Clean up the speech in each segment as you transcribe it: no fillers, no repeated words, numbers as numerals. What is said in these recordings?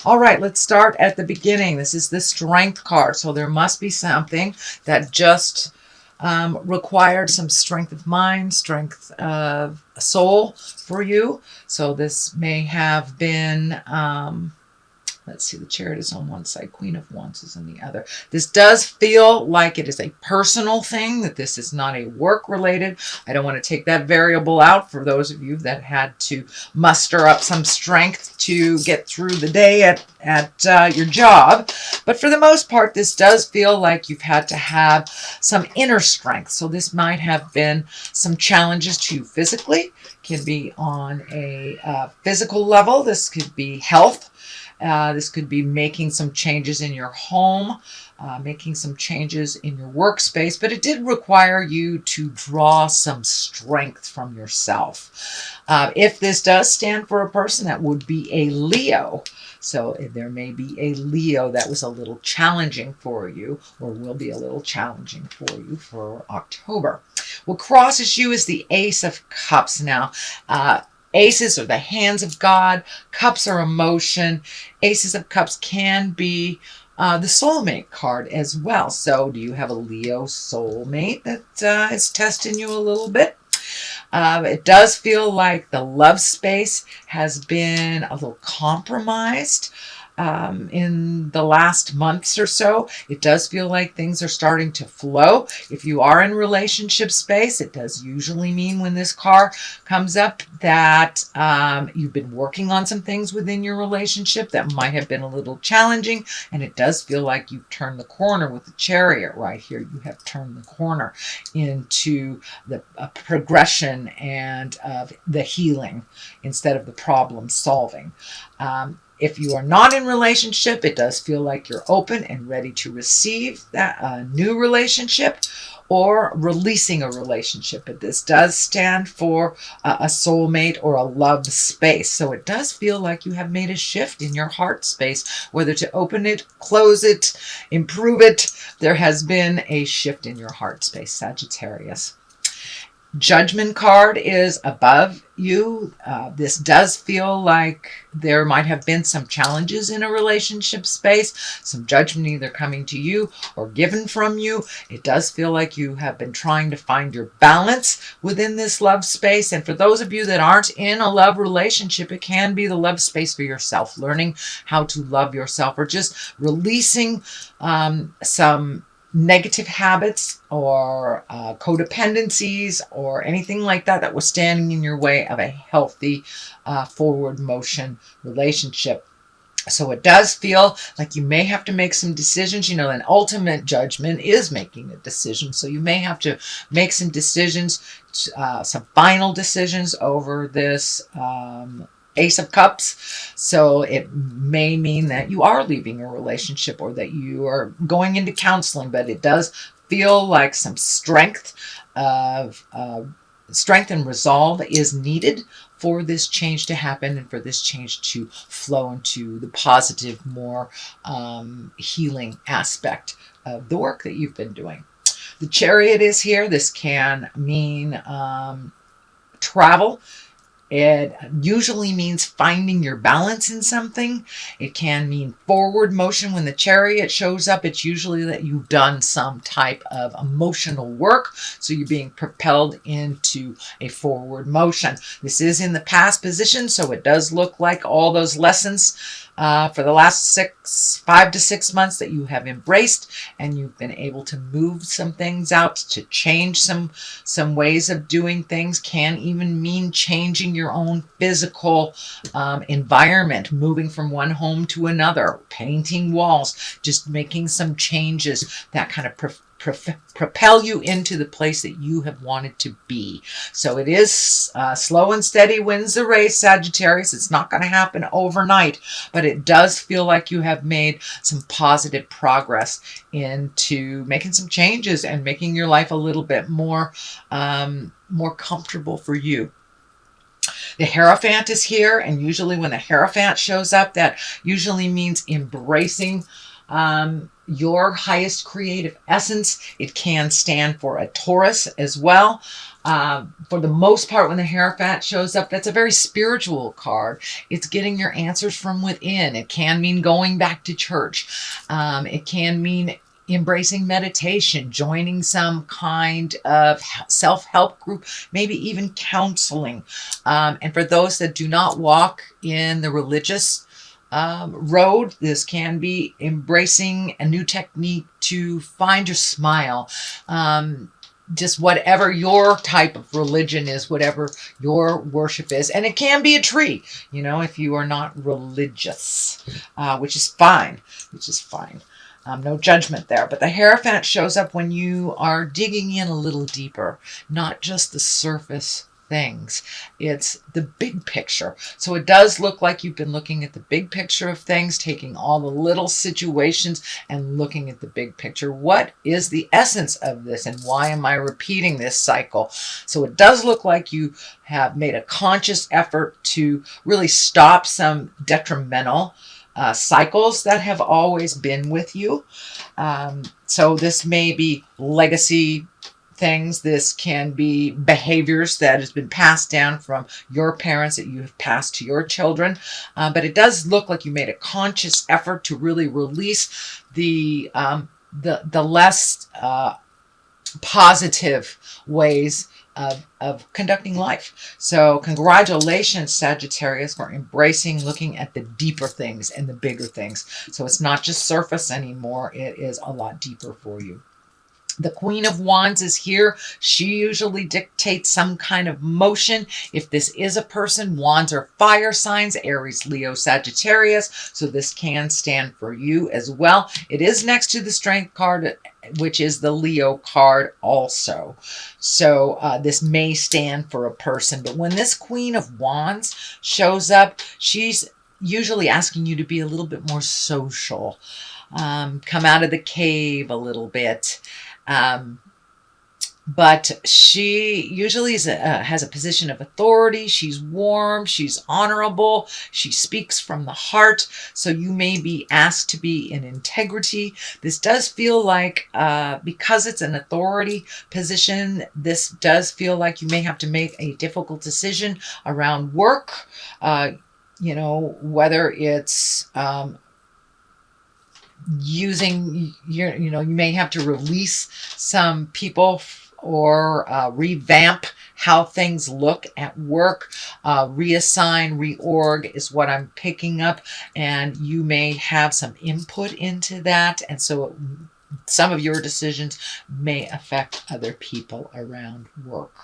All right, let's start at the beginning. This is the Strength card. So there must be something that just required some strength of mind, strength of soul for you. So this may have been, let's see, the Chariot is on one side, Queen of Wands is on the other. This does feel like it is a personal thing, that this is not a work related. I don't want to take that variable out for those of you that had to muster up some strength to get through the day at your job. But for the most part, this does feel like you've had to have some inner strength. So this might have been some challenges to you physically. Can be on a physical level. This could be health. This could be making some changes in your home, making some changes in your workspace, but it did require you to draw some strength from yourself. If this does stand for a person, that would be a Leo. So there may be a Leo that was a little challenging for you, or will be a little challenging for you for October. What crosses you is the Ace of Cups now. Aces are the hands of God. Cups are emotion. Aces of Cups can be the soulmate card as well. So do you have a Leo soulmate that is testing you a little bit? It does feel like the love space has been a little compromised in the last months or so. It does feel like things are starting to flow. If you are in relationship space, it does usually mean when this card comes up that you've been working on some things within your relationship that might have been a little challenging, and it does feel like you've turned the corner with the Chariot right here. You have turned the corner into the progression and the healing instead of the problem solving. If you are not in relationship, it does feel like you're open and ready to receive that new relationship or releasing a relationship. But this does stand for a soulmate or a love space. So it does feel like you have made a shift in your heart space, whether to open it, close it, improve it. There has been a shift in your heart space, Sagittarius. Judgment card is above you. This does feel like there might have been some challenges in a relationship space, some judgment either coming to you or given from you. It does feel like you have been trying to find your balance within this love space. And for those of you that aren't in a love relationship, it can be the love space for yourself, learning how to love yourself, or just releasing some negative habits or codependencies or anything like that that was standing in your way of a healthy forward motion relationship. So it does feel like you may have to make some decisions. You know, an ultimate judgment is making a decision. So you may have to make some decisions, some final decisions over this Ace of Cups. So it may mean that you are leaving a relationship or that you are going into counseling, but it does feel like some strength and resolve is needed for this change to happen and for this change to flow into the positive, more healing aspect of the work that you've been doing. The Chariot is here. This can mean travel. It usually means finding your balance in something. It can mean forward motion. When the Chariot shows up, it's usually that you've done some type of emotional work. So you're being propelled into a forward motion. This is in the past position, so it does look like all those lessons for the last 5 to 6 months that you have embraced, and you've been able to move some things out, to change some ways of doing things. Can even mean changing your own physical environment, moving from one home to another, painting walls, just making some changes that kind of propel you into the place that you have wanted to be. So it is slow and steady wins the race, Sagittarius. It's not going to happen overnight, but it does feel like you have made some positive progress into making some changes and making your life a little bit more comfortable for you. The Hierophant is here, and usually when the Hierophant shows up, that usually means embracing your highest creative essence. It can stand for a Taurus as well. For the most part, when the Hierophant shows up, that's a very spiritual card. It's getting your answers from within. It can mean going back to church. It can mean embracing meditation, joining some kind of self-help group, maybe even counseling. And for those that do not walk in the religious road, this can be embracing a new technique to find your smile. Just whatever your type of religion is, whatever your worship is. And it can be a tree, you know, if you are not religious, which is fine, no judgment there. But the Hierophant shows up when you are digging in a little deeper, not just the surface things. It's the big picture. So it does look like you've been looking at the big picture of things, taking all the little situations and looking at the big picture. What is the essence of this, and why am I repeating this cycle? So it does look like you have made a conscious effort to really stop some detrimental cycles that have always been with you. So this may be legacy things. This can be behaviors that has been passed down from your parents that you have passed to your children. But it does look like you made a conscious effort to really release the less positive ways of conducting life. So congratulations, Sagittarius, for embracing looking at the deeper things and the bigger things. So it's not just surface anymore. It is a lot deeper for you. The Queen of Wands is here. She usually dictates some kind of motion. If this is a person, wands are fire signs, Aries, Leo, Sagittarius. So this can stand for you as well. It is next to the Strength card, which is the Leo card also. So this may stand for a person. But when this Queen of Wands shows up, she's usually asking you to be a little bit more social. Come out of the cave a little bit. But she usually has a position of authority. She's warm. She's honorable. She speaks from the heart. So you may be asked to be in integrity. This does feel like, because it's an authority position, this does feel like you may have to make a difficult decision around work. You know, whether it's using your, you know, you may have to release some people or revamp how things look at work. Reassign, reorg is what I'm picking up, and you may have some input into that, and so some of your decisions may affect other people around work.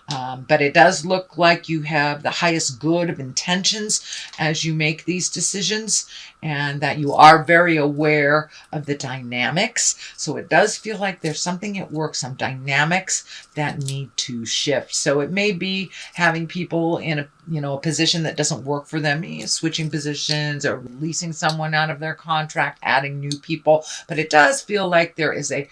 But it does look like you have the highest good of intentions as you make these decisions, and that you are very aware of the dynamics. So it does feel like there's something at work, some dynamics that need to shift. So it may be having people in a, you know, a position that doesn't work for them, switching positions or releasing someone out of their contract, adding new people. But it does feel like there is a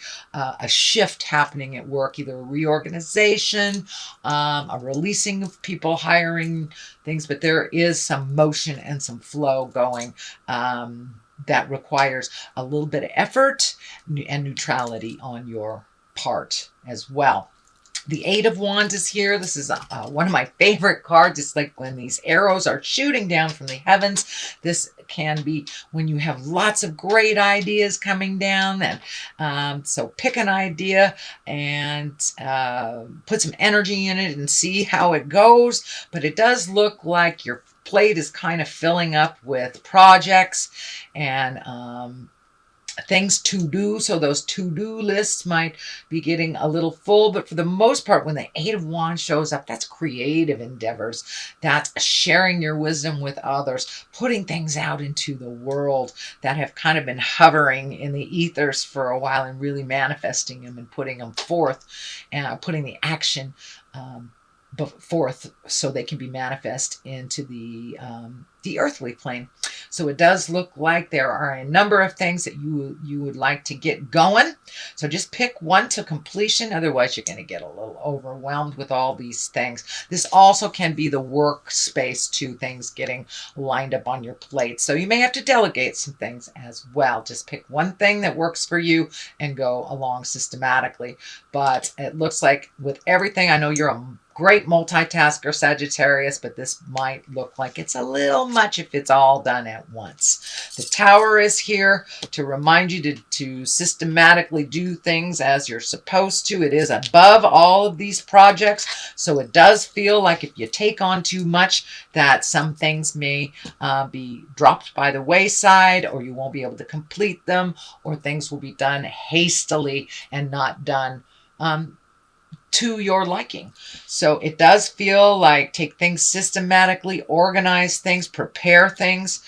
shift happening at work, either a reorganization, a releasing of people, hiring things, but there is some motion and some flow going that requires a little bit of effort and neutrality on your part as well. The Eight of Wands is here. This is one of my favorite cards. It's like when these arrows are shooting down from the heavens. This can be when you have lots of great ideas coming down. And so pick an idea and put some energy in it and see how it goes. But it does look like your plate is kind of filling up with projects and things to do. So those to-do lists might be getting a little full, but for the most part, when the Eight of Wands shows up, that's creative endeavors. That's sharing your wisdom with others, putting things out into the world that have kind of been hovering in the ethers for a while and really manifesting them and putting them forth and putting the action forth so they can be manifest into the earthly plane. So it does look like there are a number of things that you would like to get going. So just pick one to completion. Otherwise, you're going to get a little overwhelmed with all these things. This also can be the workspace too, things getting lined up on your plate. So you may have to delegate some things as well. Just pick one thing that works for you and go along systematically. But it looks like with everything, I know you're a great multitasker, Sagittarius, but this might look like it's a little much if it's all done at once. The Tower is here to remind you to systematically do things as you're supposed to. It is above all of these projects, so it does feel like if you take on too much, that some things may be dropped by the wayside, or you won't be able to complete them, or things will be done hastily and not done to your liking. So it does feel like take things systematically, organize things, prepare things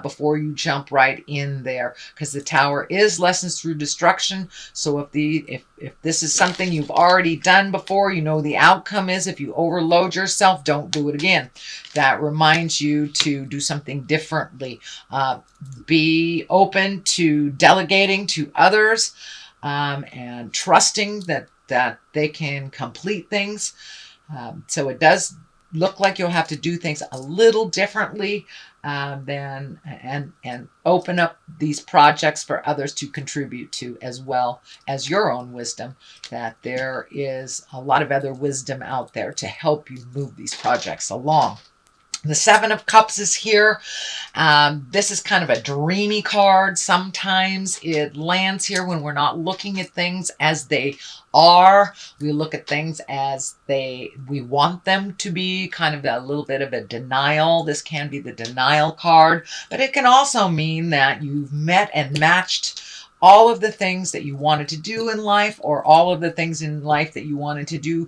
before you jump right in there, because the Tower is lessons through destruction. So if this is something you've already done before, you know the outcome is if you overload yourself, don't do it again. That reminds you to do something differently. Be open to delegating to others and trusting that they can complete things. So it does look like you'll have to do things a little differently and open up these projects for others to contribute to, as well as your own wisdom, that there is a lot of other wisdom out there to help you move these projects along. The Seven of Cups is here. This is kind of a dreamy card. Sometimes it lands here when we're not looking at things as they are. We look at things as we want them to be, kind of a little bit of a denial. This can be the denial card, but it can also mean that you've met and matched all of the things that you wanted to do in life, or all of the things in life that you wanted to do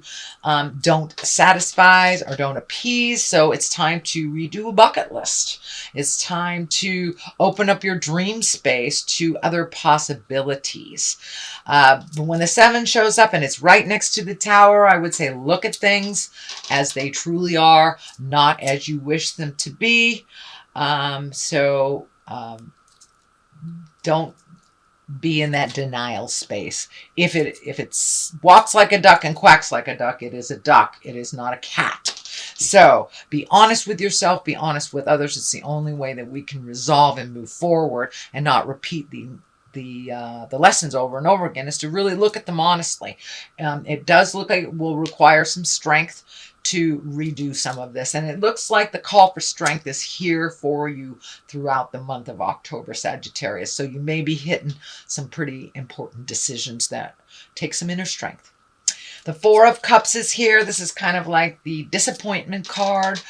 don't satisfy or don't appease. So it's time to redo a bucket list. It's time to open up your dream space to other possibilities. When the Seven shows up and it's right next to the Tower, I would say look at things as they truly are, not as you wish them to be. Don't be in that denial space. If it walks like a duck and quacks like a duck, it is a duck. It is not a cat. So be honest with yourself. Be honest with others. It's the only way that we can resolve and move forward and not repeat the lessons over and over again, is to really look at them honestly. It does look like it will require some strength to redo some of this. And it looks like the call for strength is here for you throughout the month of October, Sagittarius. So you may be hitting some pretty important decisions that take some inner strength. The Four of Cups is here. This is kind of like the disappointment card.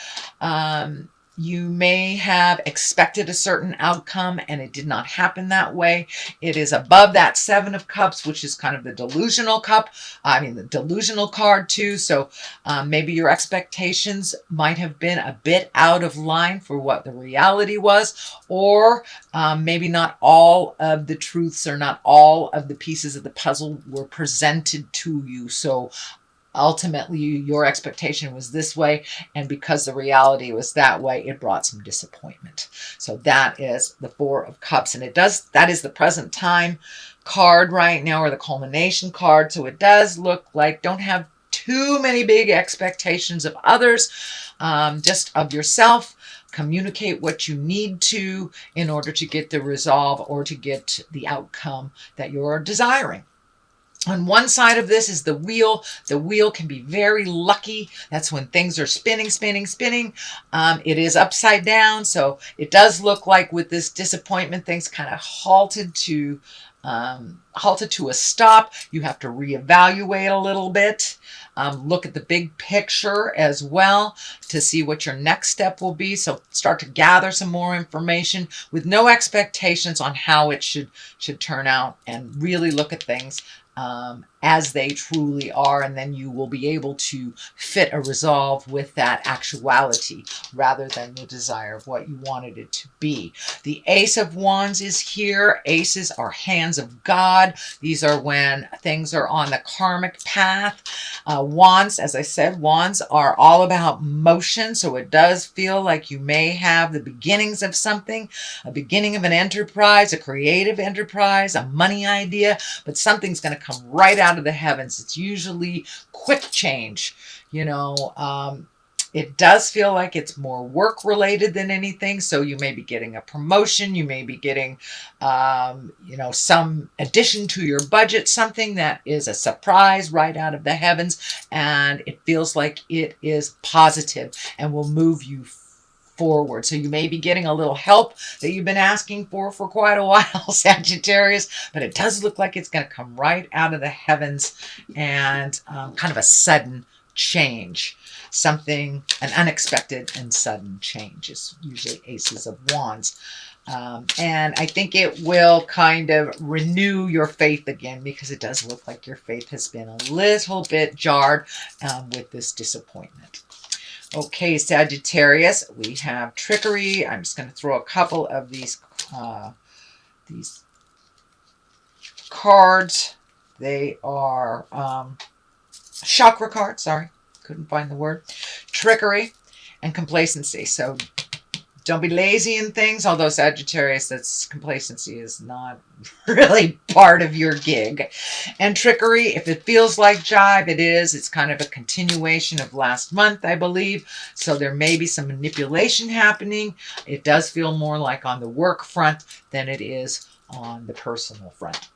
You may have expected a certain outcome and it did not happen that way. It is above that Seven of Cups, which is kind of the delusional cup. The delusional card too. So maybe your expectations might have been a bit out of line for what the reality was, or maybe not all of the truths or not all of the pieces of the puzzle were presented to you. So ultimately your expectation was this way, and because the reality was that way, it brought some disappointment. So that is the Four of Cups, and that is the present time card right now, or the culmination card. So it does look like don't have too many big expectations of others, just of yourself. Communicate what you need to in order to get the resolve or to get the outcome that you're desiring. On one side of this is the wheel. The wheel can be very lucky. That's when things are spinning, spinning, spinning. It is upside down. So it does look like with this disappointment, things kind of halted to a stop. You have to reevaluate a little bit. Look at the big picture as well to see what your next step will be. So start to gather some more information with no expectations on how it should turn out, and really look at things as they truly are, and then you will be able to fit a resolve with that actuality rather than the desire of what you wanted it to be. The Ace of Wands is here. Aces are hands of God. These are when things are on the karmic path. Wands, as I said, wands are all about motion, so it does feel like you may have the beginnings of something, a beginning of an enterprise, a creative enterprise, a money idea, but something's going to come right out of the heavens. It's usually quick change, you know. It does feel like it's more work related than anything. So you may be getting a promotion. You may be getting, you know, some addition to your budget, something that is a surprise right out of the heavens. And it feels like it is positive and will move you forward. So you may be getting a little help that you've been asking for quite a while, Sagittarius, but it does look like it's going to come right out of the heavens, and kind of a sudden change. Something, an unexpected and sudden change is usually Aces of Wands. And I think it will kind of renew your faith again, because it does look like your faith has been a little bit jarred with this disappointment. Okay, Sagittarius, we have trickery. I'm just going to throw a couple of these cards. They are chakra cards, sorry. Couldn't find the word. Trickery and complacency. So don't be lazy in things, although Sagittarius, that's complacency is not really part of your gig. And trickery, if it feels like jive, it is. It's kind of a continuation of last month, I believe. So there may be some manipulation happening. It does feel more like on the work front than it is on the personal front.